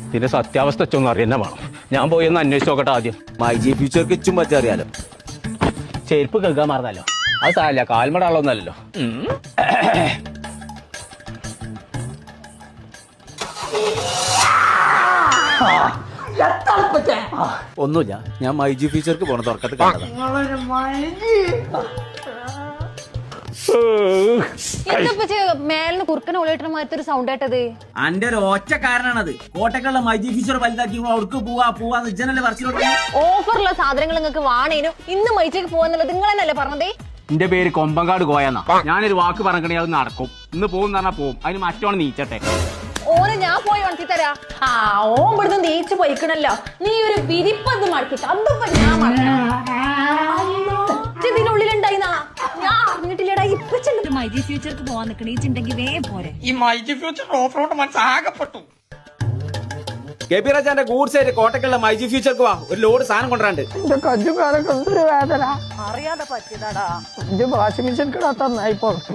ഇതിന്റെ സത്യാവസ്ഥ വെച്ചൊന്നും അറിയുന്ന വേണം. ഞാൻ പോയി ഒന്ന് അന്വേഷിച്ച് നോക്കട്ടെ ആദ്യം. മൈജി ഫ്യൂച്ചർക്ക് ഇച്ചും പറ്റി അറിയാലോ. ചെരുപ്പ് കേൾക്കാൻ മറന്നല്ലോ. അത് സാരല്ല, കാൽമടാളൊന്നല്ലോ. ഒന്നുമില്ല, ഞാൻ മൈജി ഫ്യൂച്ചർക്ക് പോണ തുറക്കത്ത് കണ്ടതാ. മേലിന് കുറുക്കനെ ഒളിയിട്ട മാറ്റൊരു സൗണ്ട് ആയിട്ടത് അന്റെ ഒരു ഒറ്റ കാരണാണത്. കോട്ടക്കുള്ള മൈജി ഫ്യൂച്ചർ വലുതാക്കി അവർക്ക് പോവാന്ന് ഇജ്ജനല്ലേ പറിച്ചിലോട്ട്. ഓഫറുള്ള സാധനങ്ങൾ നിങ്ങൾക്ക് വാണേനും ഇന്ന് മൈച്ചേക്ക് പോവാന്നുള്ളത് നിങ്ങൾ തന്നെയല്ലേ പറഞ്ഞതേ. എന്റെ പേര് കൊമ്പങ്കാട് കോയെന്നാ. ഞാനൊരു വാക്ക് പറഞ്ഞേ അത് നടക്കും. ഇന്ന് പോകും പറഞ്ഞാൽ പോകും. അതിന് മറ്റോണ് നീച്ചട്ടെ. ഓന് ഞാൻ പോയി ഉണക്കി തരാ. ഓൻ ഇവിടുന്ന് നീച്ച് പോയിക്കണല്ലോ. നീ ഒരു വിരിപ്പത് മടക്കിട്ട് അതും ഇതിനുള്ളിലുണ്ടായിന്നാ ഞാൻ അറിഞ്ഞിട്ടില്ലടാ. ഇപ്പൊ ചെന്നിട്ട് മൈജി ഫ്യൂച്ചർക്ക് പോവാൻ നിക്കണേച്ചുണ്ടെങ്കിൽ വേഗം പോരെ. ഈ മൈജി ഫ്യൂച്ചർ ഓഫ് റോഡ് മനസ്സാകപ്പെട്ടു. കെ പി രാജാന്റെ ഗൂഡ്സ് ആയിട്ട് കോട്ടക്കുള്ള മൈജി ഫ്യൂച്ചർക്ക് വാ, ഒരു ലോഡ് സാധനം കൊണ്ടുവരാണ്ട്. എന്റെ കജ്ജുകാരൊക്കെ എന്തൊരു വേദന. അറിയാതെ പറ്റിയതാടാ. വാഷിംഗ് മെഷീൻ കിടാത്ത നന്നായി പുറത്ത്